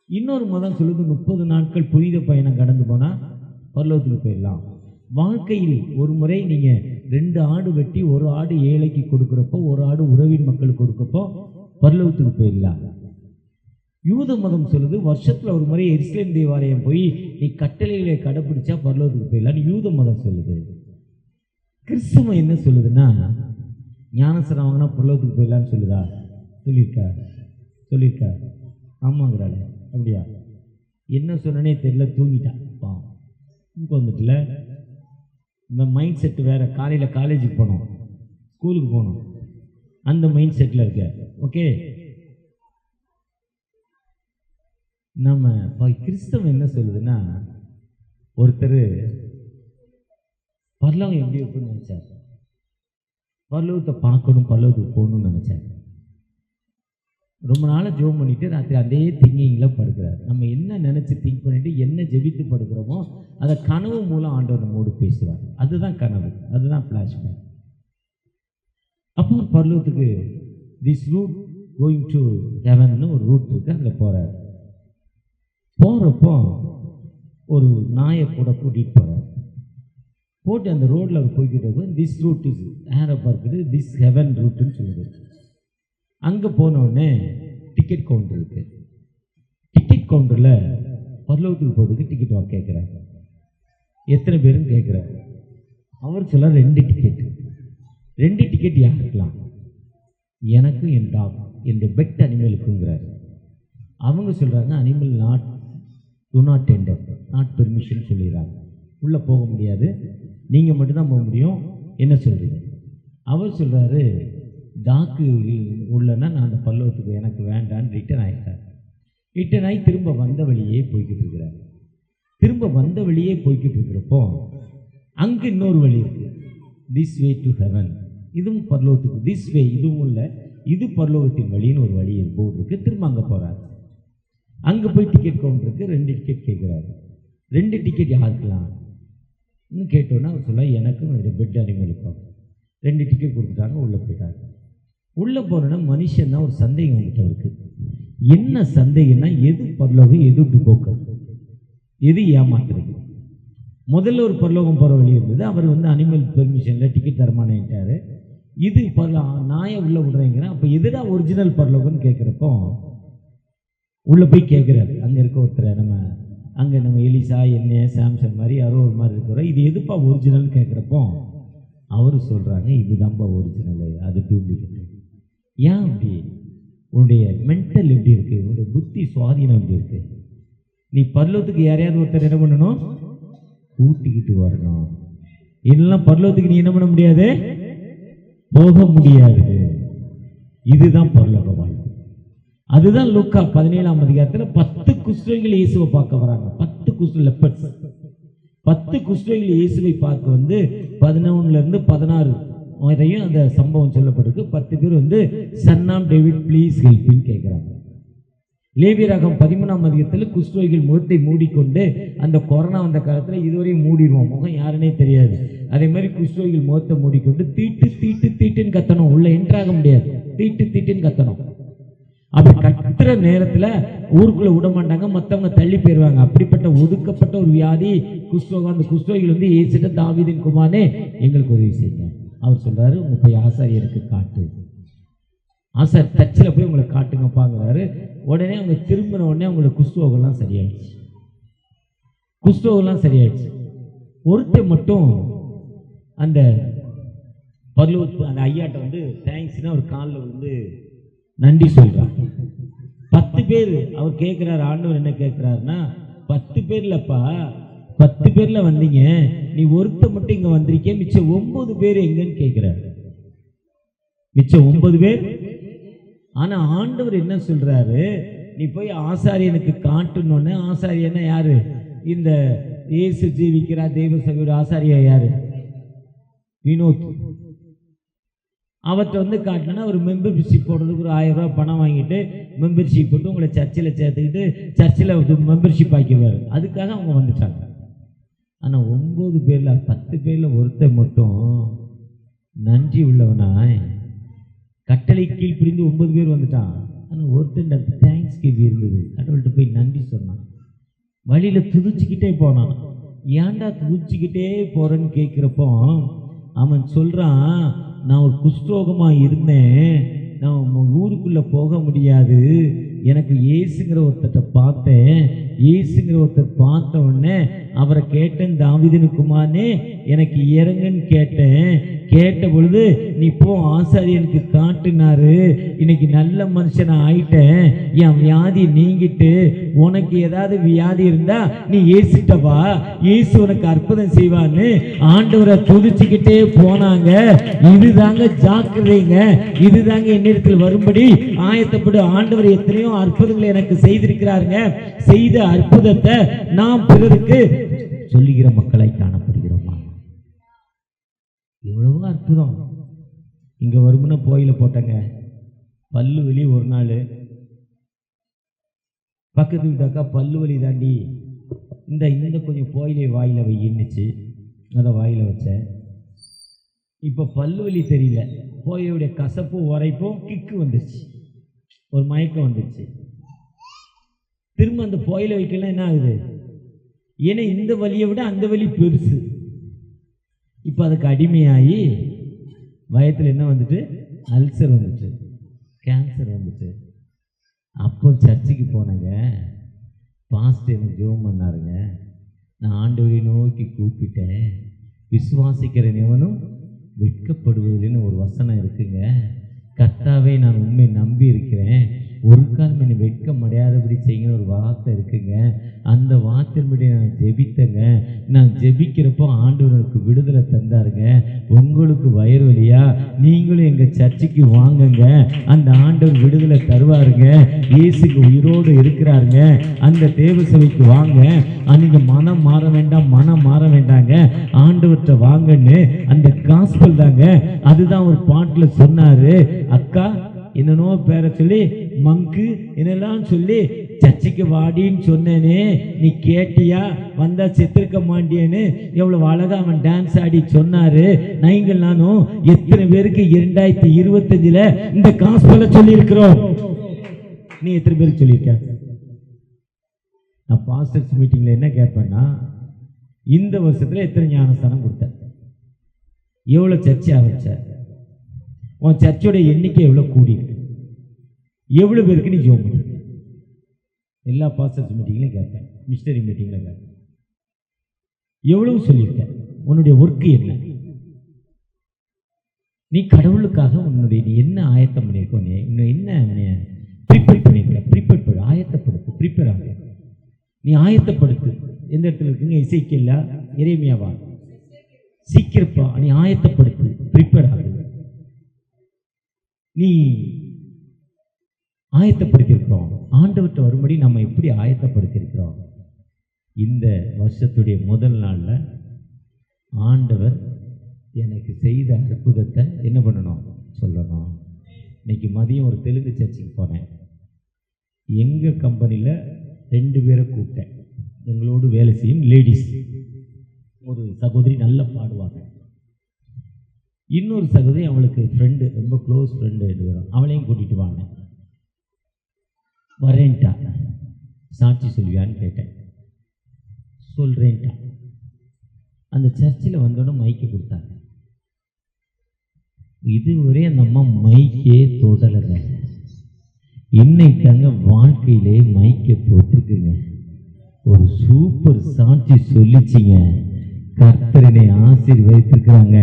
இன்னொரு மதம் சொல்லுது 30 நாட்கள் புனித பயணம் கடந்து போனால் பரலோகத்துக்கு போயிடலாம். வாழ்க்கையில் ஒரு முறை நீங்கள் 2 ஆடு வெட்டி 1 ஆடு ஏழைக்கு கொடுக்குறப்போ, 1 ஆடு உறவின் மக்களுக்கு கொடுக்கப்போ பரலோகத்துக்கு போயிடலாம். யூத மதம் சொல்லுது வருஷத்தில் ஒரு முறை எருசலேம் தேவாலயம் போய் நீ கட்டளைகளை கடைப்பிடிச்சா பரலோகத்துக்கு போயிடலான்னு யூத மதம் சொல்லுது. கிறிஸ்தவம் என்ன சொல்லுதுன்னா, ஞானசனம் வாங்கினா பரலோகத்துக்கு போயிடலான்னு சொல்லுதா? சொல்லியிருக்கா? ஆமாங்கிறாளே, அப்படியா? என்ன சொன்னனே தெரியல, தூங்கிட்டான். பாவம் தூக்கம் வந்துட்டுல. இந்த மைண்ட் செட்டு வேறு. காலையில் காலேஜுக்கு போகணும், ஸ்கூலுக்கு போகணும், அந்த மைண்ட் செட்டில் இருக்க. ஓகே, நம்ம கிறிஸ்தவம் என்ன சொல்லுதுன்னா, ஒருத்தர் பரலோகம் எப்படி இருக்குன்னு நினச்சார், பரலோகத்தை பார்க்கணும், பரலோகத்துக்கு போகணும்னு நினச்சார். ரொம்ப நாளாக ஜெபம் பண்ணிவிட்டு ராத்திரி அதே திங்கிங்கில் படுக்கிறார். நம்ம என்ன நினச்சி திங்க் பண்ணிவிட்டு என்ன ஜெபித்து படுக்கிறோமோ அதை கனவு மூலம் ஆண்டவர் நம்மோடு பேசுவார். அதுதான் கனவு, அதுதான் ஃப்ளாஷ்பேக். அப்போ பரலோகத்துக்கு திஸ் ரூட் கோயிங் டு ஹெவன்னு ஒரு ரூட் இருக்குது, அதில் போகிறார். போகிறப்போ ஒரு நாயை கூட கூட்டிகிட்டு போகிறார். போட்டு அந்த ரோட்டில் அவர் போய்கிட்டு திஸ் ரூட் இஸ் ஏரை பார்க்குது, திஸ் ஹெவன் ரூட்டுன்னு சொல்லுது. அங்கே போனோடனே டிக்கெட் கவுண்டர் இருக்குது. டிக்கெட் கவுண்டரில் பரலோகத்துக்கு போகிறதுக்கு டிக்கெட் கேட்குறாங்க. எத்தனை பேருன்னு கேட்குறாரு. அவர் சொல்ல 2 டிக்கெட்டு. 2 டிக்கெட் யாருக்கலாம்? எனக்கும் என் டாக், என்னுடைய பெட் அனிமலுக்குங்கிறார். அவங்க சொல்கிறாங்க animal to not tender, not permission சொல்லிடுறாங்க. உள்ளே போக முடியாது, நீங்கள் மட்டும்தான் போக முடியும், என்ன சொல்கிறீங்க? அவர் சொல்கிறாரு டாக்கு உள்ளனா நான் அந்த பல்லவத்துக்கு எனக்கு வேண்டான்னு ரிட்டர்ன் ஆகிட்டார். ரிட்டர்ன் ஆகி திரும்ப வந்த வழியே போய்கிட்டு இருக்கிறார். திரும்ப வந்த வழியே போய்கிட்டு இருக்கிறப்போ அங்கே இன்னொரு வழி இருக்குது, திஸ் வே டு ஹெவன். இதுவும் பரலோகத்துக்கு திஸ் வே, இதுவும் இல்லை, இது பரலோகத்தின் வழின்னு ஒரு வழி போர்டு இருக்குது. திரும்ப அங்கே போகிறார். அங்கே போய் டிக்கெட் கவுண்டருக்கு 2 டிக்கெட் கேட்குறாரு. 2 டிக்கெட் யாருக்கலாம் இன்னும் கேட்டோன்னா அவர் சொல்ல எனக்கும் என்னுடைய பெட் அனிமலுக்கும். 2 டிக்கெட் கொடுத்துட்டாங்க, உள்ளே போயிட்டாங்க. உள்ளே போனோன்னா மனுஷன் தான் ஒரு சந்தேகம் வந்துட்டு அவருக்கு. என்ன சந்தேகம்னா, எது பரலோகம், எது விட்டு போக்கு, எது ஏமாத்துறது? முதல்ல ஒரு பரலோகம் போகிற வழி இருந்தது, அவர் அனிமல் பெர்மிஷனில் டிக்கெட் தரமானேன்ட்டார். இது நாயை உள்ளே விடுறீங்கிறேன். அப்போ எதுடா ஒரிஜினல் பரலோகம்னு கேட்குறப்போ உள்ளே போய் கேட்குறாரு. அங்கே இருக்க ஒருத்தரை, நம்ம எலிசா என்ன சாம்சங் மாதிரி யாரோ ஒரு மாதிரி இருக்கிறோம், இது எதுப்பா ஒரிஜினல்னு கேட்குறப்போ அவர் சொல்கிறாங்க இதுதான்ப்பா ஒரிஜினலு, அது டூப்ளிகேட். ஏன் அப்படி? உன்னுடைய மென்டல் எப்படி இருக்குது, உன்னுடைய புத்தி சுவாதீனம் எப்படி இருக்குது? நீ பரலோகத்துக்கு யாரையாவது ஒருத்தர் என்ன பண்ணணும், கூட்டிக்கிட்டு வரணும். இதெல்லாம் பரலோகத்துக்கு நீ என்ன பண்ண முடியாது, போக முடியாது. இதுதான் பரலோக வாழ்க்கை. அதுதான் லூக்கா 17ஆம் அதிகாரத்தில் 10 குஷ்டரோகிகள் இயேசுவை பார்க்க வராங்க. 10 லெப்பர்ஸ், 10 குஷ்டரோகிகள் இயேசுவை பார்க்க 11லேருந்து 16 வரையும் அந்த சம்பவம் சொல்லப்பட்டிருக்கு. 10 பேர் சன் ஆஃப் டேவிட் ப்ளீஸ் ஹெல்ப்னு கேட்குறாங்க. லேவியராகமம் 13ஆம் அதிகாரத்தில் குஷ்டரோகிகள் முகத்தை மூடிக்கொண்டு, அந்த கொரோனா வந்த காலத்தில் இதுவரையும் மூடிடுவோம், முகம் யாருன்னே தெரியாது. அதே மாதிரி குஷ்டரோகிகள் முகத்தை மூடிக்கொண்டு தீட்டு தீட்டு தீட்டுன்னு கத்தணும், உள்ள என்ட்ராக முடியாது, தீட்டு தீட்டுன்னு கத்தணும். அப்படி கத்துற நேரத்தில் ஊருக்குள்ள விட மாட்டாங்க, மற்றவங்க தள்ளி போயிடுவாங்க. அப்படிப்பட்ட ஒதுக்கப்பட்ட ஒரு வியாதி குஷ்டரோகம். அந்த குஷ்டரோகிகள் இயேசுட்ட தாவீதின் குமாரனே எங்களுக்கு உதவி செய்யுங்க. அவர் சொல்றாரு உங்க போய் ஆசாரியருக்கு காட்டு, ஆசார் டச்சில் போய் உங்களை காட்டுங்கப்பாங்கிறாரு. உடனே அவங்க திரும்பின உடனே அவங்களோட குஷ்டரோகம்லாம் சரியாயிடுச்சு. குஷ்டரோகம்லாம் சரியாயிடுச்சு. ஒருத்தர் மட்டும் அந்த பரலோக அந்த ஐயாட்ட தேங்க்ஸ்னா ஒரு காலில் நன்றி சொல்றார். 10 பேர் அவர் கேட்கிறார். ஆண்டவர் என்ன கேட்கிறாருன்னா, 10 பேர்லப்பா, 10 பேர்ல வந்தீங்க, நீ ஒருத்த மட்டும் இங்க வந்திருக்கே, மிச்சம் 9 பேர் எங்கன்னு கேட்கிறார். மிச்சம் 9 பேர். ஆனா ஆண்டவர் என்ன சொல்றாரு, நீ போய் ஆசாரியனுக்கு காட்டணும்னு. ஆசாரியன்னா யாரு? இந்த இயேசு ஜீவிக்கிறா தெய்வ சபையோட ஆசாரியா யாரு? வினோத். அவர்கிட்ட காட்டினா ஒரு மெம்பர்ஷிப் போடுறதுக்கு ஒரு 1000 ரூபா பணம் வாங்கிட்டு மெம்பர்ஷிப் போட்டு உங்களை சர்ச்சில் சேர்த்துக்கிட்டு சர்ச்சில் மெம்பர்ஷிப் ஆக்கிடுவார். அதுக்காக அவங்க வந்துட்டாங்க. ஆனால் 9 பேரில் 10 பேரில் ஒருத்தர் மட்டும் நன்றி உள்ளவனாய் கட்டளை கீழ் பிரிந்து 9 பேர் வந்துட்டான். ஆனால் ஒருத்தர் தேங்க்ஸ் கிவ் இருந்தது. கடவுள்கிட்ட போய் நன்றி சொன்னான். வழியில் துதிச்சுக்கிட்டே போனான். ஏன்டா துதிச்சுக்கிட்டே போகிறேன்னு கேட்குறப்போ அவன் சொல்கிறான், நான் ஒரு குஷ்டரோகமாக இருந்தேன், நான் ஊருக்குள்ளே போக முடியாது, எனக்கு இயேசுங்கிற ஒருத்தரை பார்த்தேன், இயேசுங்கிற ஒருத்தர் பார்த்த உடனே அவரை கேட்டேன், தாவீதின் குமாரனே எனக்கு இறங்குன்னு கேட்டேன். கேட்ட பொழுது நீ போ ஆசாரியனுக்கு காட்டுனாரு. இன்னைக்கு நல்ல மனுஷனை ஆயிட்டேன். என் வியாதி நீங்கிட்டு உனக்கு ஏதாவது வியாதி இருந்தா நீ இயேசுட்ட வா, இயேசு உனக்கு அற்புதம் செய்வான்னு ஆண்டவரை துதிச்சுக்கிட்டே போனாங்க. இதுதாங்க ஜாக்கிரதைங்க, இதுதாங்க என்னிடத்தில் வரும்படி ஆயத்தப்படு. ஆண்டவர் எத்தனையோ அற்புதங்களை எனக்கு செய்திருக்கிறாருங்க. செய்த அற்புதத்தை நாம் பிறருக்கு சொல்லுகிற மக்களாய் காணப்படுகிறோமா? எவ்வளவோ அற்புதம் இங்க வருமுன்னா போயில போட்டங்க. பல்லு வலி ஒரு நாள், பக்கத்து வீட்டாக்கா பல்லு வலி தாண்டி இந்த கொஞ்சம் போயிலே வாயில வையின்னுச்சு. அதை வாயில வச்சேன். இப்போ பல்லு வலி தெரியல, போயோடைய கசப்பும் உரைப்பும் கிக்கு வந்துருச்சு, ஒரு மயக்கம் வந்துருச்சு. திரும்ப அந்த போயில வைக்கலாம் என்ன ஆகுது? ஏன்னா இந்த வலியை விட அந்த வலி பெருசு. இப்போ அதுக்கு அடிமையாகி வயத்தில் என்ன வந்துட்டு, அல்சர் வந்துட்டு, கேன்சர் வந்துட்டு. அப்போ சர்ச்சுக்கு போனேங்க. பாஸ்டர் எனக்கு ஜெபம் பண்ணாருங்க. நான் ஆண்டவரை நோக்கி கூப்பிட்டேன். விசுவாசிக்கிறேன் எவனும் வெட்கப்படுவதில்லைன்னு ஒரு வசனம் இருக்குங்க. கர்த்தாவே நான் உண்மை நம்பி இருக்கிறேன், ஒரு காலம் என்னை வெட்கம் அடையாதபடி செய்யுங்க ஒரு வார்த்தை இருக்குங்க. அந்த வார்த்தையின்படி நான் ஜெபித்தேங்க. நான் ஜெபிக்கிறப்போ ஆண்டவருக்கு விடுதலை தந்தாருங்க. உங்களுக்கு வயிறு வலியா, நீங்களும் எங்கள் சர்ச்சுக்கு வாங்குங்க, அந்த ஆண்டவர் விடுதலை தருவாருங்க. இயேசுக்கு உயிரோடு இருக்கிறாருங்க. அந்த தேவ சபைக்கு வாங்க. நீங்கள் மனம் மாற வேண்டாம், மனம் மாற வேண்டாங்க, ஆண்டவர்கிட்ட வாங்கன்னு அந்த காஸ்பல் தாங்க. அதுதான் ஒரு பாட்டில் சொன்னாரு. அக்கா என்னன்னோ பேரை சொல்லி மங்கு என்னெல்லாம் சொல்லி சர்ச்சைக்கு வாடின்னு சொன்னேனே, நீ கேட்டியா? வந்தா செத்துருக்க மாட்டியேன்னு எவ்வளவு அழகா அவன் டான்ஸ் ஆடி சொன்னாரு. நீங்கள் நானும் எத்தனை பேருக்கு 2025 இந்த காஸ்பலை சொல்லி இருக்கிறோம்? நீ எத்தனை பேருக்கு சொல்லியிருக்க? நான் பாஸ்டர்ஸ் மீட்டிங்ல என்ன கேட்பேன்னா, இந்த வருஷத்துல எத்தனை ஞானஸ்தானம் கொடுத்த, எவ்வளவு சர்ச்சை ஆரம்பிச்ச, உன் சர்ச்சோட எண்ணிக்கை எவ்வளோ கூடியிருக்கு, எவ்வளோ பேருக்கு நீ ஜோம் பண்ணி? எல்லா பாஸ்டர்ஸ் மீட்டிங்லையும் கேட்பேன், மிஷனரி மீட்டிங்கில் கேட்பேன். எவ்வளவு சொல்லியிருக்கேன்? உன்னுடைய ஒர்க்கு என்ன? நீ கடவுளுக்காக உன்னுடைய நீ என்ன ஆயத்தம் பண்ணியிருக்கோ, நீ இன்னும் என்ன ப்ரிப்பேர் பண்ணியிருக்க? ப்ரிப்பேர் பண்ணு, ஆயத்தப்படுத்து, ப்ரிப்பேர் ஆக நீ ஆயத்தப்படுத்து. எந்த இடத்துல இருக்குங்க? இசைக்கில்லா எரேமியாவா? சீக்கிரப்பா நீ ஆயத்தப்படுத்து, ப்ரிப்பேர் ஆகுது. நீ ஆயத்தப்படுத்தியிருக்கிறோம். ஆண்டவர்கிட்ட வரும்படி நம்ம எப்படி ஆயத்தப்படுத்தியிருக்கிறோம்? இந்த வருஷத்துடைய முதல் நாளில் ஆண்டவர் எனக்கு செய்த அற்புதத்தை என்ன பண்ணணும்? சொல்லணும். இன்னைக்கு மதியம் ஒரு தெலுங்கு சர்ச்சுக்கு போனேன். எங்கள் கம்பெனியில் 2 பேரை கூப்பிட்டேன். எங்களோடு வேலை செய்யும் லேடிஸ். ஒரு சகோதரி நல்லா பாடுவாங்க, இன்னொரு சகோதரி அவளுக்கு ஃப்ரெண்டு, ரொம்ப க்ளோஸ் ஃப்ரெண்டு 2 பேரும், அவளையும் கூட்டிகிட்டு வாங்க. வரேன்ட்டா. சாட்சி சொல்வியான்னு கேட்டேன். சொல்கிறேன்ட்டா. அந்த சர்ச்சில் வந்தோடனே மைக்கை கொடுத்தாங்க. இதுவரை அந்த அம்மா மைக்கே தொடலைங்க. இன்னைக்காங்க வாழ்க்கையிலே மைக்கை தொட்டுக்குங்க. ஒரு சூப்பர் சாட்சி சொல்லிச்சிங்க. கர்த்தரனை ஆசீர்வதித்திருக்கிறாங்க,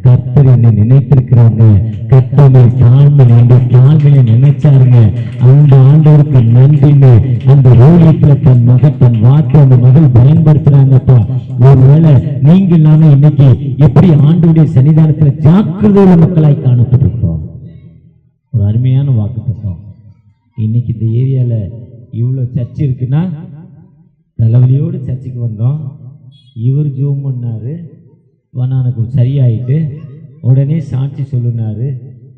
கர்த்தர் என்னை நினைத்திருக்கிறாங்க, கர்த்தரை தாழ்மையை நினைச்சாருங்க. அந்த ஆண்டவருக்கு நன்றின்னு அந்த ஊழியத்தில் தன் வார்த்தை அந்த மகள் பயன்படுத்துறாங்கப்பா. ஒருவேளை நீங்கள் நானும் இன்னைக்கு எப்படி ஆண்டவருடைய சன்னிதானத்தில் ஜாக்கிரதையுள்ள மக்களாய் காணப்பட்டிருக்கிறோம்? ஒரு அருமையான வாக்குத்தத்தம். இன்னைக்கு இந்த ஏரியாவில் இவ்வளோ சர்ச்சு இருக்குன்னா, தலைவலியோடு சர்ச்சுக்கு வந்தோம். இவர் ஜோம் பண்ணாரு, வனானுக்கு சரியாயிட்டு உடனே சாட்சி சொல்லுனாரு.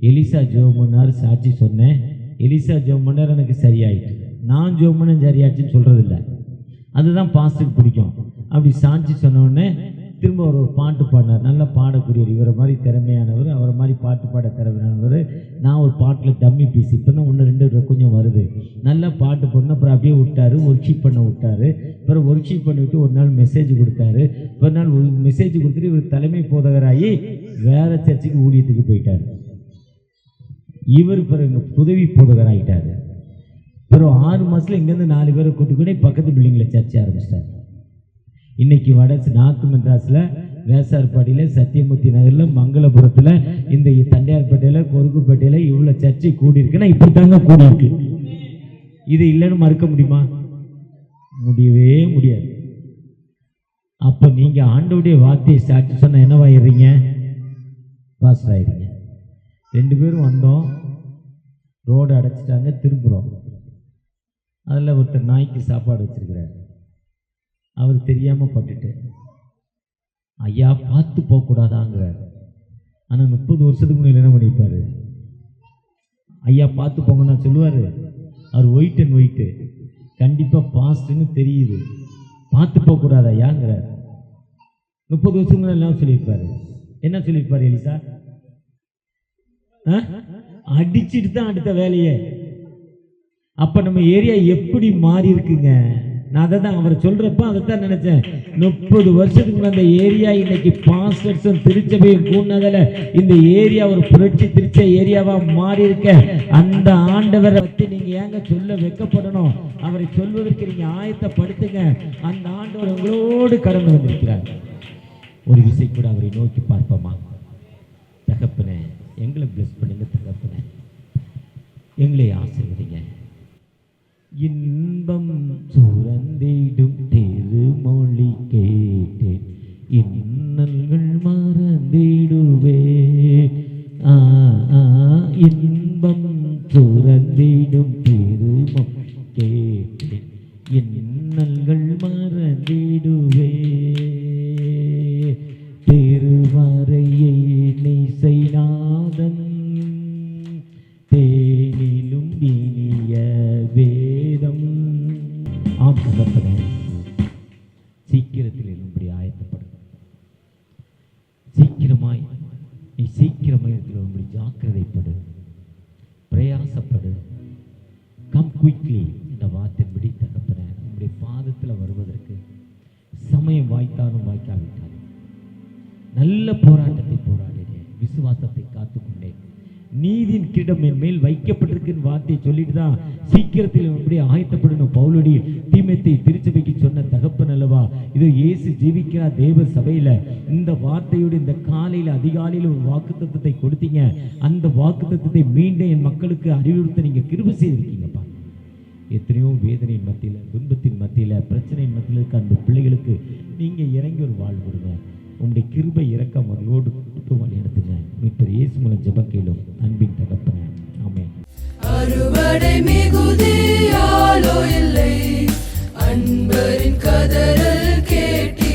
எலிசா ஜோம் பண்ணார், சாட்சி சொன்னேன். எலிசா ஜோம் பண்ணார், எனக்கு சரியாயிட்டு. நான் ஜோம் பண்ண சரியாச்சுன்னு சொல்கிறதில்ல, அதுதான் பாஸ்டருக்கு பிடிக்கும். அப்படி சாட்சி சொன்னோடனே திரும்ப ஒரு பாட்டு பாடினார். நல்லா பாடக்கூடியவர், இவரை மாதிரி திறமையானவர், அவரை மாதிரி பாட்டு பாட திறமையானவர். நான் ஒரு பாட்டில் டம்மி பீஸ், இப்போ தான் 1-2 கொஞ்சம் வருது. நல்லா பாட்டு போடணும். அப்புறம் அப்படியே விட்டார், ஒர்க்ஷீப் பண்ண விட்டார். அப்புறம் ஒர்க்ஷீப் பண்ணிவிட்டு ஒரு நாள் மெசேஜ் கொடுத்தாரு. ஒரு நாள் மெசேஜ் கொடுத்துட்டு இவர் தலைமை போதகராகி வேறு சர்ச்சுக்கு ஊழியத்துக்கு போயிட்டார். இவர் பிறகு உதவி போதகராகிட்டார். அப்புறம் 6 மாதத்தில் இங்கேருந்து 4 பேரை கூட்டி கூட பக்கத்து பில்டிங்கில் சர்ச்சை ஆரம்பிச்சிட்டார். இன்னைக்கு நார்த் மெட்ராஸில் வேசார்பாடியில், சத்தியமூர்த்தி நகரில், மங்களபுரத்தில், இந்த தண்டையார்பேட்டையில், கொருக்குப்பேட்டையில் இவ்வளோ சர்ச்சை கூடியிருக்குன்னா இப்படி தாங்க கூடியிருக்கு. இது இல்லைன்னு மறுக்க முடியுமா? முடியவே முடியாது. அப்போ நீங்கள் ஆண்டவருடைய வார்த்தையை சாட்சி சொன்னால் என்னவாயிடுறீங்க? பாஸ்டர் ஆயிடுறீங்க. 2 பேரும் வந்தோம், ரோடு அடைச்சிட்டாங்க, திரும்புகிறோம். அதில் ஒருத்தர் நாய்க்கு சாப்பாடு வச்சிருக்கிறார். அவர் தெரியாமல் பட்டுட்டு, ஐயா பார்த்து போகக்கூடாதாங்கிறார். ஆனால் 30 வருஷத்துக்கு முன்னாடி என்ன பண்ணியிருப்பார்? ஐயா பார்த்து போங்கன்னா சொல்லுவார். அவர் ஒயிட் அண்ட் ஒயிட்டு, கண்டிப்பாக பாஸ்ட்னு தெரியுது, பார்த்து போகக்கூடாது ஐயாங்கிறார். 30 வருஷத்துக்கு முன்னாடி எல்லாம் சொல்லியிருப்பார். என்ன சொல்லியிருப்பார் எலிசா? அடிச்சுட்டு தான் அடுத்த வேலையே. அப்ப நம்ம ஏரியா எப்படி மாறி இருக்குங்க. நான் அதை தான் அவரை சொல்றப்ப அதைத்தான் நினைச்சேன். 30 வருஷத்துக்கு முன்னாடி அந்த ஏரியா இன்னைக்கு பாஸ்டர்ஸும் திருச்சபையும் கூடல இந்த ஏரியா ஒரு புரட்சி திருச்ச ஏரியாவா மாறி இருக்க. அந்த ஆண்டவரை பத்தி நீங்க ஏங்க சொல்ல வெக்கப்படணும்? அவரை சொல்வதற்கு நீங்க ஆயத்தப்படுத்துங்க. அந்த ஆண்டவர் உங்களோடு கடந்து வந்திருக்கிறார். ஒரு விசை கூட அவரை நோக்கி பார்ப்போமா? தகப்பனே, எங்களை பிளஸ் பண்ணுங்க. தகப்பனே, எங்களை ஆசீர்வதிங்க. இன்பம் சுரந்திடும் திருமொழி கேட்டேன், இன்னல்கள் மறந்திடுவே. இன்பம் சுரந்திடும் திருமொழி கேட்டேன், இன்னல்கள் மறந்திடுவே. திருவரையை நீசை நாதம், தேனிலும் இனிய வேதம். ஆம் தகப்பனே, சீக்கிரத்தில் எழும்படி ஆயத்தப்படும். சீக்கிரமாய் நீ சீக்கிரமாய் எழும்படி ஜாக்கிரதைப்படு, பிரயாசப்படு. கம் குயிக்லி என்ற வார்த்தையின்படி தகப்பனே, உங்களுடைய பாதத்தில் வருவதற்கு சமயம் வாய்த்தாலும் வாய்க்காவிட்டாலும் நல்ல போராட்டத்தை போராடினேன், விசுவாசத்தை காத்துக்கொண்டேன். நீதியின் கிரீடம் என் மேல் வைக்கப்பட்டிருக்கிற வார்த்தையை சொல்லிட்டு தான் சீக்கிரத்தில் எப்படி ஆயத்தப்படணும். பவுலடி தீமோத்தேயு திருச்சபைக்கு சொன்ன தகப்பன் அல்லவா? இதோ இயேசு ஜீவிக்கிறார் தேவ சபையில. இந்த வார்த்தையோடு இந்த காலையில் அதிகாலையில் ஒரு வாக்குத்தத்தத்தை கொடுத்தீங்க. அந்த வாக்குத்தத்தத்தை மீண்டும் என் மக்களுக்கு அறிவுறுத்த நீங்க கிருபை செய்திருக்கீங்கப்பா. எத்தனையோ வேதனையின் மத்தியில், துன்பத்தின் மத்தியில், பிரச்சனையின் மத்தியில் இருக்க அந்த பிள்ளைகளுக்கு நீங்க இறங்கி ஒரு வாழ்வு கொடுங்க. உங்களுடைய கிருபை இரக்கம் அவர்களோடு வழி நடத்துங்க. மீட்பர் இயேசு மூலம் ஜெபம் கேளும் அன்பின் தகப்பனே, ஆமென். அறுவடை மிகுதியாலோ இல்லை, அன்பரின் கதறல் கேட்டி